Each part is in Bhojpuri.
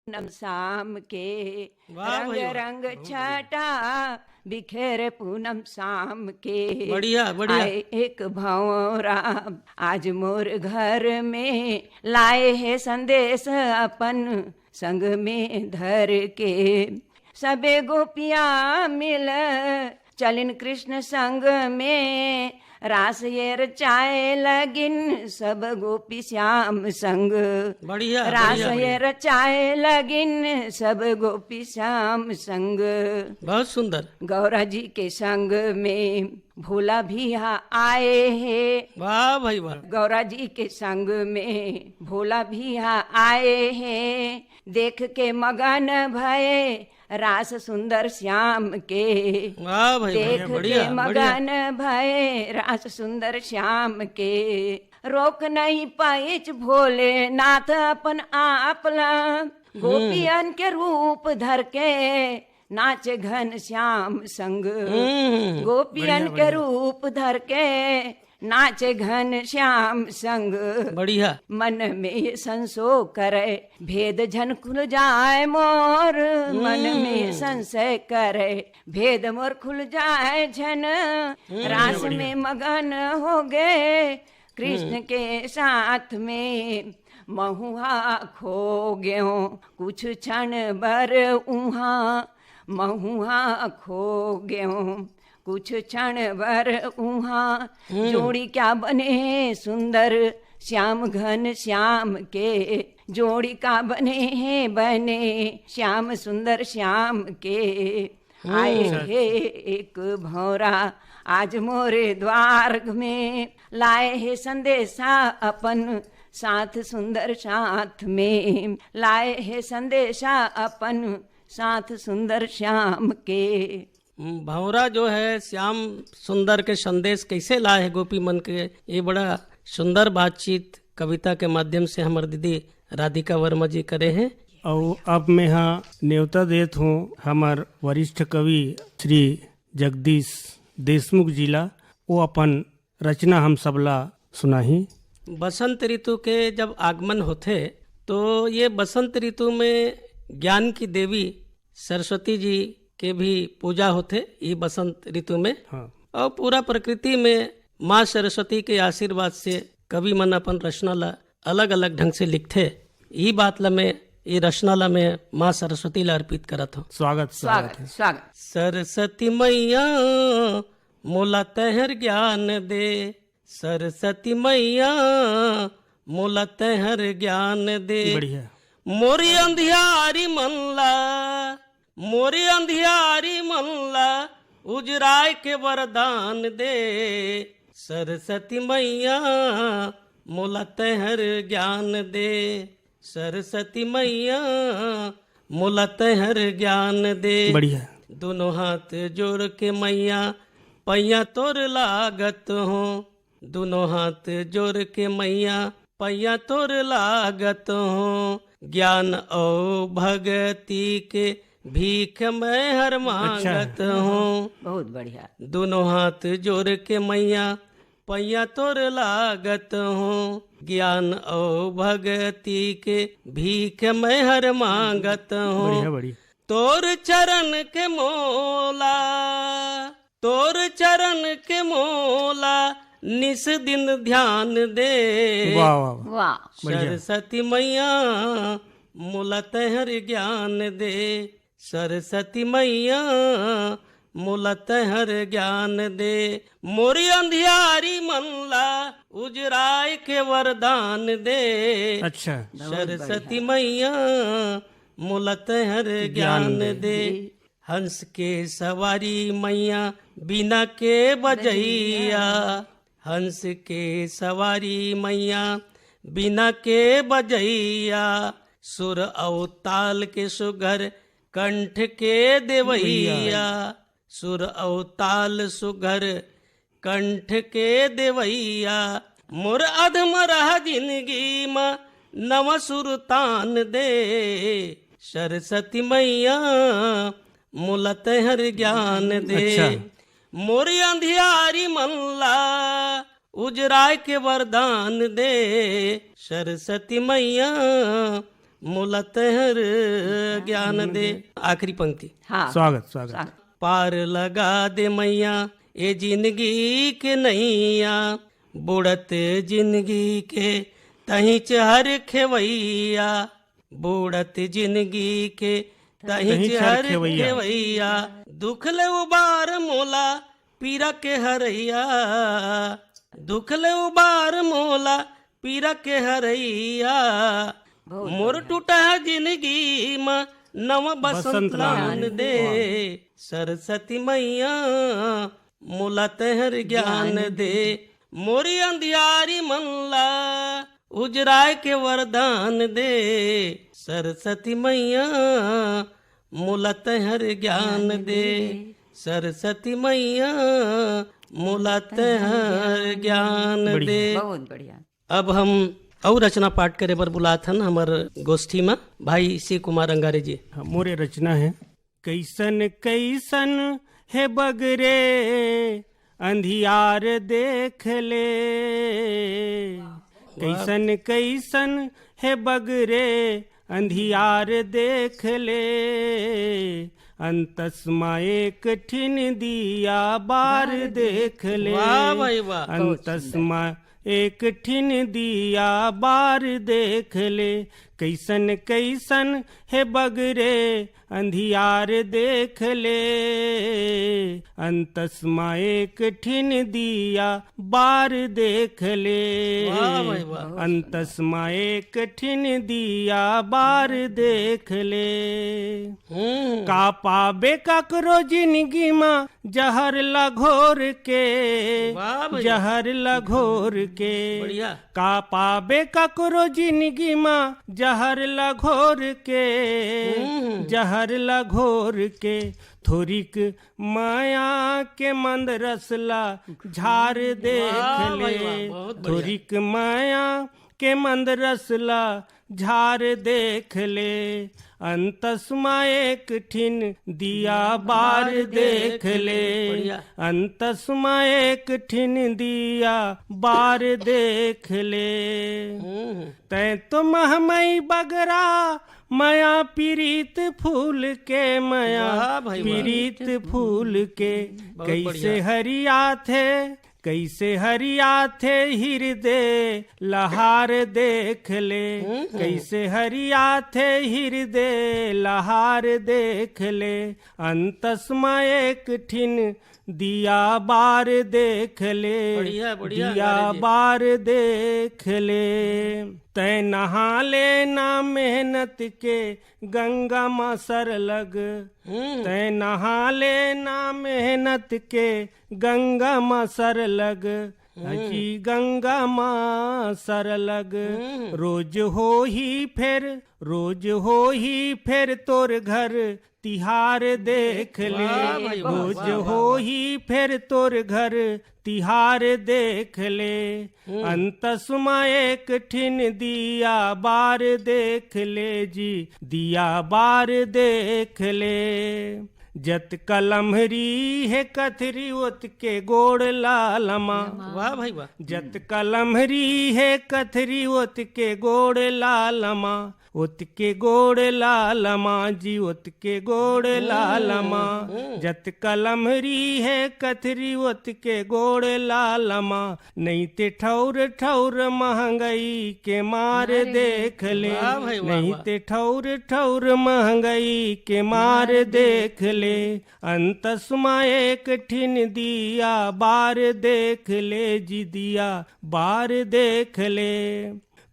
पूनम शाम के वाह रंग भाई वाह, रंग बहुत छटा बिखेर पूनम शाम के। बढ़िया बढ़िया। आए एक भंवरा आज मोर घर में, लाए है संदेश अपन संग में धर के। सबे गोपियां मिल चलिन कृष्ण संग में, रास ये रचाए लगिन सब गोपी श्याम संग। बढ़िया रास बढ़िया ये बढ़िया, रचाए लगिन सब गोपी श्याम संग। बहुत सुंदर। गौरा जी के संग में भोला भी आए हैं। वाह भाई वाह, गौरा जी के संग में भोला भी आए हैं। देख के मगन भये रास सुंदर श्याम के। वाह भाई देख वाह, के बढ़िया बढ़िया। मगन भये रास सुंदर श्याम के। रोक नहीं पाइच भोले नाथ अपन आपला, गोपियन के रूप धर के नाचे घन श्याम संग। गोपियन के रूप धर के नाचे घन श्याम संग। बढ़िया मन में संशो करे भेद झन खुल जाए मोर। मन में संशय करे भेद मोर खुल जाए झन। रास में मगन हो गए कृष्ण के साथ में। महुआ खो गयो कुछ क्षण भर उहा। महुआ खो गयो कुछ क्षण भर उहा। जोड़ी क्या बने सुंदर श्याम घन श्याम के। जोड़ी का बने श्याम सुंदर श्याम के। आए हे एक भौरा आज मोरे द्वार में, लाए है संदेशा अपन साथ सुंदर साथ में। लाए है संदेशा अपन साथ सुंदर श्याम के। भंवरा जो है श्याम सुंदर के संदेश कैसे लाए है गोपी मन के, ये बड़ा सुंदर बातचीत कविता के माध्यम से हमारे दीदी राधिका वर्मा जी करे हैं। और अब मैं यहाँ न्योता देत हूँ हमार वरिष्ठ कवि श्री जगदीश देशमुख जिला, वो अपन रचना हम सबला सुनाही। बसंत ऋतु के जब आगमन होते तो ये बसंत ऋतु में ज्ञान की देवी सरस्वती जी के भी पूजा होते ये बसंत ऋतु में। हाँ। और पूरा प्रकृति में माँ सरस्वती के आशीर्वाद से कवि मन अपन रचना ला अलग अलग ढंग से लिखते। ये बात ला मैं ये रचना ला मैं माँ सरस्वती ला अर्पित करत हूँ। स्वागत स्वागत स्वागत। सरस्वती मैया मोला तहर ज्ञान दे। सरस्वती मैया मोला तहर ज्ञान दे। बढ़िया। मोरी अंधियारी मनला, मोरी अंधियारी मनला उजराय के वरदान दे। सरस्वती मैया मोला तहर ज्ञान दे। सरस्वती मैया मोला तहर ज्ञान दे। बढ़िया। दोनों हाथ जोड़ के मैया पैया तोर लागत हो। दोनों हाथ जोड़ के मैया पैया तोर लागत हो। ज्ञान और भक्ति के भीख मैं हर मांगत हूँ। बहुत बढ़िया। दोनों हाथ जोड़ के मैया पैया तोर लागत हूँ। ज्ञान और भक्ति के भीख मैं हर मांगत हूँ। बढ़िया बढ़िया। तोर चरण के मोला, तोर चरण के मोला निस दिन ध्यान दे। वाह वाह वाह। वाह। सरस्वती मैया मोला तहर ज्ञान दे। सरस्वती मैया मोला तहर ज्ञान दे। मोरी अंधियारी मनला उजराय के वरदान दे। अच्छा। सरस्वती मैया मोला तहर ज्ञान दे। हंस के सवारी मैया बिना के बजैया। हंस के सवारी मैया बिना के बजैया। सुर और ताल के सुगर कंठ के देवैया। सुर और ताल सुगर कंठ के देवैया। मोर अधम रह जिंदगी में नव सुर तान दे। सरस्वती मैया मोला तहर ज्ञान दे। अच्छा। मोरी अंधियारी मनला उजराय के वरदान दे। सरस्वती मैया मूलत हर ज्ञान दे। आखिरी पंक्ति। हाँ स्वागत स्वागत। पार लगा दे मैया ये जिंदगी के नैया, बुढ़त जिंदगी के तहीं चहर खेवैया, बुढ़त जिंदगी के तहीं चहर खेवैया, दुख ले उबार मोला पीरा के हरैया, दुख ले उबार मोला पीरा के हरैया, मोर टूटा जिंदगी में नव बसंत लान दे, सरस्वती मैया मोला तेहर ज्ञान दे, मोरी अंधियारी मनला उजराय के वरदान दे, सरस्वती मैया मोला तेहर ज्ञान दे, सरस्वती मैया मोला तेहर ज्ञान दे। बहुत बढ़िया। अब हम और रचना पाठ करे बर बुलाथन हमर गोष्ठी में भाई शिव कुमार अंगारे जी। मोरे रचना है। कैसन कैसन है बगरे अंधियार देख ले, कैसन कैसन है बगरे अंधियार देख ले, अंतस्मा एक ठिन दिया बार देख ले, वाह भाई वाह। अंतस्मा एक ठिन दिया बार देख ले, कैसन कैसन है बगरे अंधियार देख ले, अंतस्मा एक ठिन दिया बार देख ले, अंतस्मा एक ठिन दिया बार देख ले, का पाबे ककरो जिंदगी में जहर लगोर के, जहर लगोर के, का पाबे ककरो जिंदगी में जहर लगोर के, जहर लगोर के, थोरिक माया के मंद रसला झार देख ले, थोरिक माया के मंद रसला झार देख ले, अंतस्मा एक ठिन दिया बार देख ले, अंतस्मा एक ठिन दिया बार देख ले, तै तो महमई बगरा माया पीरीत फूल के, माया पीरीत फूल के, कैसे हरिया थे कैसे हरिया थे हृदय लहार देख ले, कैसे हरिया थे हृदय लहार देख ले, अंतस्मा एक ठिन दिया बार देख ले, दिया बार देख ले, तै नहा लेना मेहनत के गंगा माँ सर लग, तै नहा लेना मेहनत के गंगा माँ सर लग, अजी गंगा माँ सर लग, रोज हो ही फिर रोज हो ही फिर तोर घर तिहार देख ले, रोज हो ही फिर तोर घर तिहार देख ले, अंतस्मा एक ठिन दिया बार देख ले जी, दिया बार देख ले, जत कलमहरी है कथरी ओत के गोड़ लालमा, वाह भाई वाह, जत कलमहरी है कथरी ओत के गोड़ लालमा, ओत के गोड़ लालमा जी, ओत के गोड़ लालमा, जत कलमहरी है कथरी ओत के गोड़ लालमा, नहीं ते ठौर ठौर महंगाई के मार देख ले, नहीं ते ठौर ठौर महंगाई के मार देख ले, अंतस्मा एक ठिन दिया बार देख ले जी, दिया बार देख ले,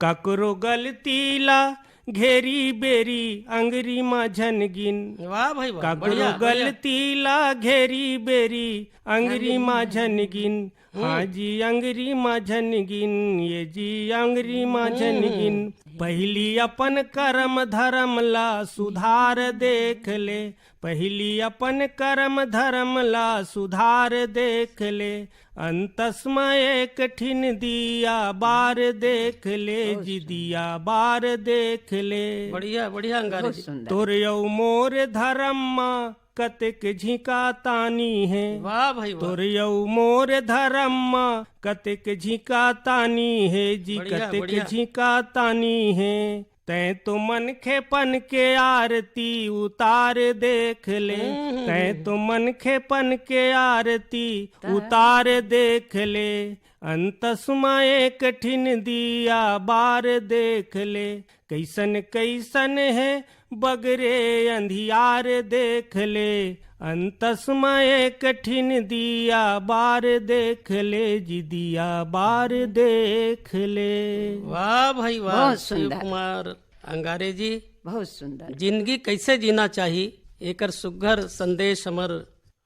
ककरो गलतीला घेरी बेरी अंगरी माँ झनगिन, वाह भाई वाह, ककरो गलतीला घेरी बेरी अंगरी माँ झनगिन, हाँ जी अंगरी माँ झनगिन, ये जी अंगरी माँ झनगिन, पहली अपन कर्म धर्म ला सुधार देख ले, पहली अपन कर्म धर्म ला सुधार देख ले, अंतस्मा एक ठिन दिया बार देख ले जी, दिया बार देख ले, बढ़िया बढ़िया अंगारे जी। तोर यौ मोर धर्म माँ कतेक झिका तानी है, वाह भाई वाह, तोर यौ मोर धर्म माँ कतेक झिका तानी है जी, कतेक झिका तानी है, तैं तो मन खेपन के आरती उतार देख ले, तैं तो मन खेपन के आरती उतार देख ले, अंतसमय कठिन दिया बार देख ले, कैसन कैसन है बगरे अंधियार देख ले, अंतसमय कठिन दिया बार देख ले, जी दिया बार देख ले। वाह भाई वाह, बहुत शिव सुंदर। कुमार अंगारे जी। बहुत सुंदर। जिंदगी कैसे जीना चाहिए एकर सुघर संदेश हमर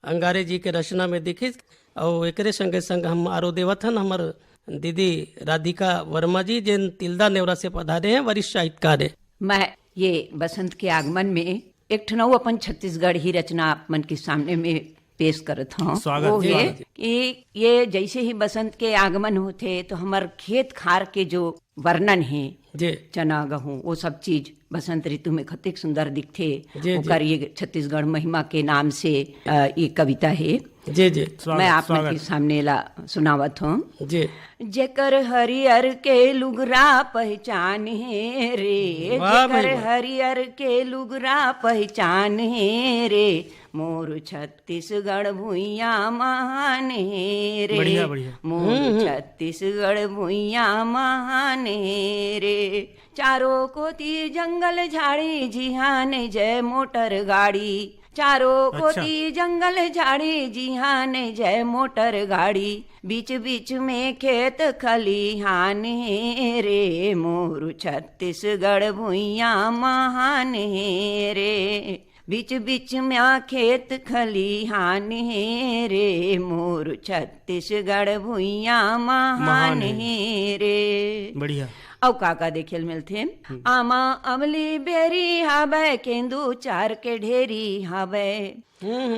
अंगारे जी के रचना में दिखी। और एकरे संगे संग हम आरो देवत हन हमर दीदी राधिका वर्मा जी, जिन तिल्दा नेवरा से पधारे हैं, वरिष्ठ साहित्यकार है। मैं ये बसंत के आगमन में एक ठनऊ अपन छत्तीसगढ़ ही रचना आप मन के सामने में पेश करत हूँ। स्वागत वो जी। है कि ये जैसे ही बसंत के आगमन होते तो हमार खेत खार के जो वर्णन है, जी चना गहूँ वो सब चीज बसंत ऋतु में कतेक सुंदर दिखते। जी। ओकर ये छत्तीसगढ़ महिमा के नाम से ये कविता है। जी जी मैं आप मन के सामने ला सुनावत हूँ। जी। जेकर हरियर के लुगरा पहचान है रे, वाह जेकर भाई वाह। हरियर के लुगरा पहचान है रे, मोर छत्तीसगढ़ भुइया महान है रे, बढ़िया, बढ़िया। मोर छत्तीसगढ़ भुइया महान है रे, चारों कोती जंगल झाड़ी जिहान जय मोटर गाड़ी, चारों कोती जंगल झाड़ी जिहान जय मोटर गाड़ी, बीच बीच में खेत खलिहान है रे, मोर छत्तीसगढ़ भुइया महान है रे, बीच बीच में खेत खलिहान है रे, मोर छत्तीसगढ़ भुइया महान है रे। बढ़िया। औ काका देखेल मिलथे। आमा अमली बेरी हावे, केंदू चार के ढेरी हावे,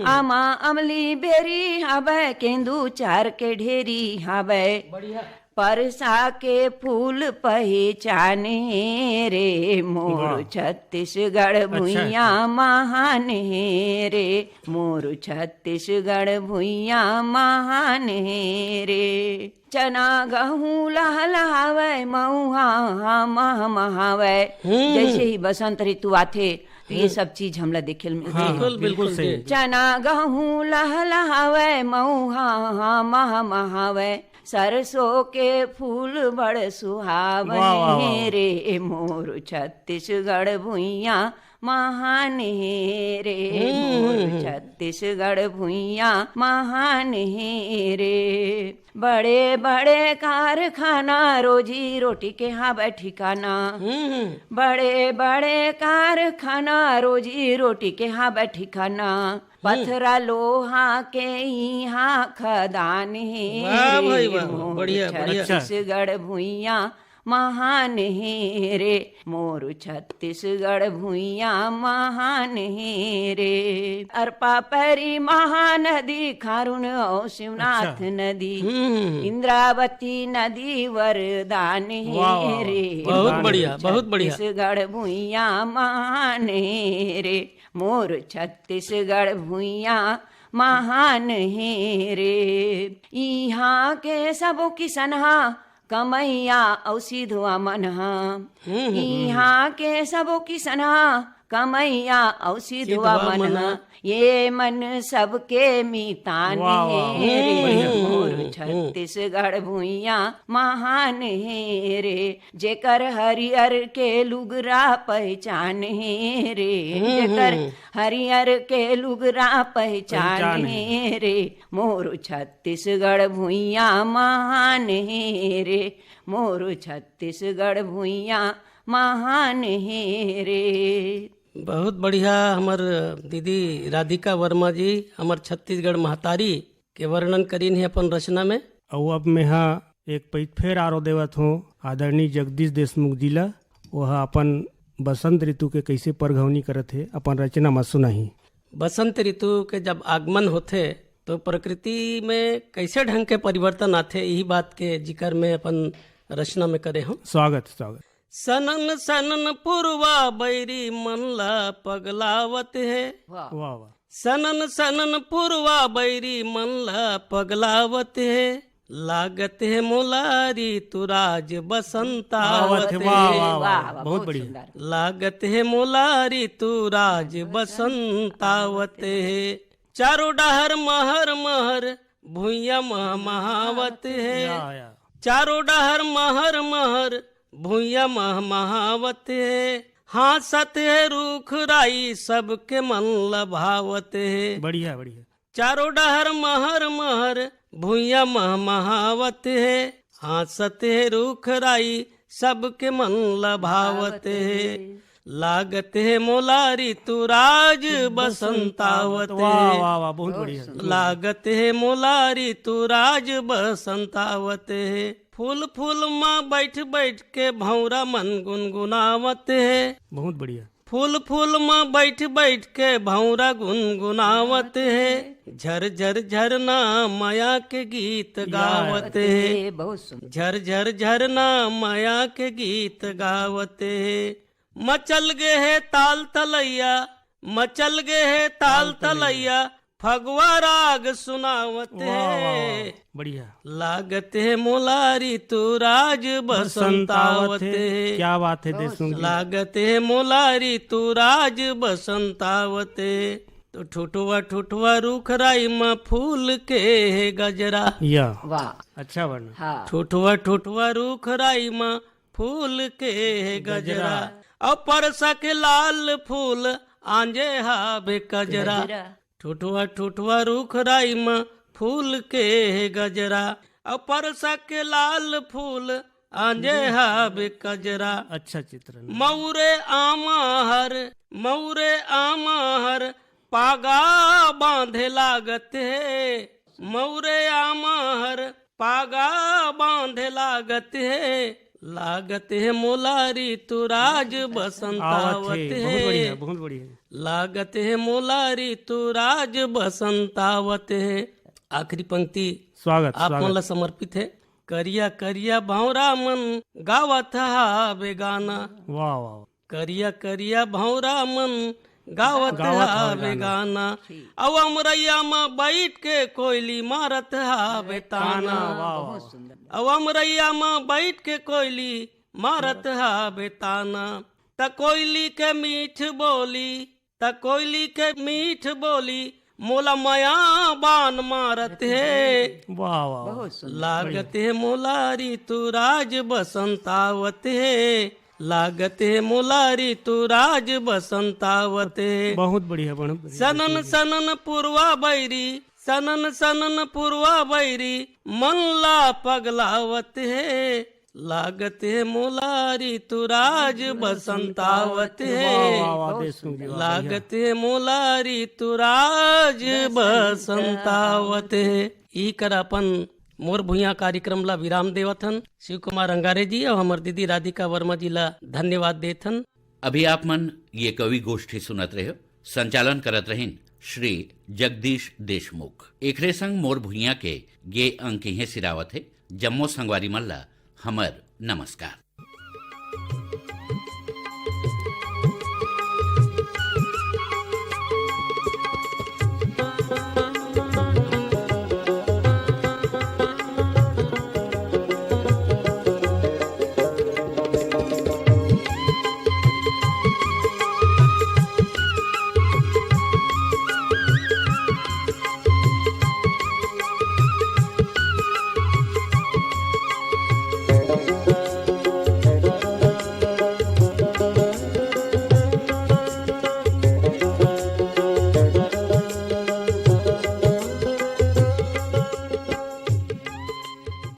आमा अमली बेरी हावे, केंदू चार के ढेरी हावे, परसा के फूल पहचान है रे, मोर छत्तीसगढ़ भुइया महान है रे, मोर छत्तीसगढ़ भुइया महान है रे, चना गहूँ लहलहावे, मऊहा मह महावे। जैसे ही बसंत ऋतु आथे तो ये सब चीज हमला देखे मिलते। बिल्कुल बिल्कुल सही। चना गहूँ लहलहावे, मऊहा मह महावे, सरसों के फूल बड़ सुहावने रे, मोर छत्तीसगढ़ भुइया महान है रे, मोर छत्तीसगढ़ भुइया महान है रे, बड़े बड़े कारखाना रोजी रोटी के हावे ठिकाना, बड़े बड़े कारखाना रोजी रोटी के हावे ठिकाना, पथरा लोहा के यहाँ खदान है रे, मोर छत्तीसगढ़ भुइया महान है रे, मोर छत्तीसगढ़ भुइया महान है रे, अरपा परी महानदी, खारुन और शिवनाथ नदी, इंद्रावती नदी वरदान है रे, बहुत बढ़िया बहुत बढ़िया। छत्तीसगढ़ भुइया महान है रे, मोर छत्तीसगढ़ भुइया महान है रे, यहाँ के सबो किसनहा कमैया औ सिधवा मनहा, यहाँ के सबो किसनहा कमैया औ सिधवा मनहा, ये मन सबके मीतान है रे, मोर छत्तीसगढ़ भुइया महान है रे, जेकर हरियर के लुगरा पहचान है रे, जेकर हरियर के लुगरा पहचान है रे, मोर छत्तीसगढ़ भुइया महान है रे, मोर छत्तीसगढ़ भुइया महान है रे। बहुत बढ़िया। हमर दीदी राधिका वर्मा जी हमर छत्तीसगढ़ महतारी के वर्णन करीन है अपन रचना में। और अब मैं एक पैत फेर आरो देवत हूँ आदरणीय जगदीश देशमुख जी ला, वह अपन बसंत ऋतु के कैसे परघवनी करत है, अपन रचना मत सुनाही। बसंत ऋतु के जब आगमन होते तो प्रकृति में कैसे ढंग के परिवर्तन आते, यही बात के जिक्र में अपन रचना में करे हम। स्वागत स्वागत। सनन सनन पुरवा बैरी मन ला पगलावत है, वाह वाह। सनन सनन पुरवा बैरी मन ला पगलावत है, लागत है मोलारी तू राज बसंतावत वाह वाह है। वाह वाह, वाह, बहुत बढ़िया। सुंदर। लागत है मोलारी तू राज बसंतावत है। चारों डहर महर महर भुइया मह महावत है। या। चारों डहर महर महर भुइया मह महावत है। हासत है रूख राई सबके मन लभावत है। बढ़िया बढ़िया। चारों डहर महर महर भुइया मह महावत है। हासत है रूख राई सबके मन लभावत है। लागत है मोलारी तू राज बसंतावत वाह है। वाह वाह, बहुत बढ़िया। लागत है मोलारी तू राज बसंतावत है। फूल फूल माँ बैठ बैठ के भौरा मन गुनगुनावत है। बहुत बढ़िया। फूल फूल माँ बैठ बैठ के भौरा गुनगुनावत है। झर झर झरना माया के गीत गावत है। बहुत सुंदर। झर झर झरना माया के गीत गावत है। मचल गे है ताल तलैया मचल गे है ताल तलैया फगवा राग सुनावत है। बढ़िया। लागत है मोलारी तू राज बसंतावत है। क्या बात है देशमुख जी। लागत है मोलारी तू राज बसंतावत है। तो ठुठुआ ठुठुआ रूख राई माँ फूल के है गजरा। या वाह। अच्छा वर्ण। हाँ। ठुठुआ ठुठुआ रूख राई माँ फूल के है गजरा। और परसा के लाल फूल आंजे हाबे कजरा। ठुठुआ ठुठुआ रूख राई माँ फूल के है गजरा। और परसा के लाल फूल आंजे हाबे कजरा। अच्छा चित्रण। मऊरे आमाहर पागा बांधे लागत है। मऊरे आमाहर पागा बांधे लागत है। लागत है मोलारी तू राज बसंतावत बहुत है। बढ़िया बहुत बढ़िया। लागत है मोलारी तू राज बसंतावत है। आखिरी पंक्ति स्वागत आप स्वागत। मला समर्पित है। करिया करिया भौरा मन गावत हावे गाना। वाह वाह। करिया करिया भौरा मन गावत हावे गाना। अब अमरैया में बैठ के कोयली मारत हावे ताना। बहुत सुंदर। अब अमरैया में बैठ के कोयली मारत हावे ताना। त कोयली के मीठ बोली मोला माया बान मारत है। वाह वाह। बहुत सुंदर। लागत है मोलारी तू राज बसंतावत है। लागत है मोलारी तू राज बसंतावत है। बहुत बढ़िया बहुत बढ़िया। सनन सनन पूर्वा बैरी मन ला पगलावत है। लागत है मोलारी तू राज बसंतावत है। वाह वाह देशमुख जी। लागत है मोलारी तू राज बसंतावत है। ई कर अपन मोर भुइया कार्यक्रम ला विराम देवथन। शिव कुमार अंगारे जी और हमार दीदी राधिका वर्मा जी ला धन्यवाद देथन। अभी आप मन ये कवि गोष्ठी सुनत रहे हो। संचालन करत रहिन श्री जगदीश देशमुख। एकरे संग मोर भुइया के ये अंक ही सिरावत है। जम्मो संगवारी मल्ला हमर नमस्कार।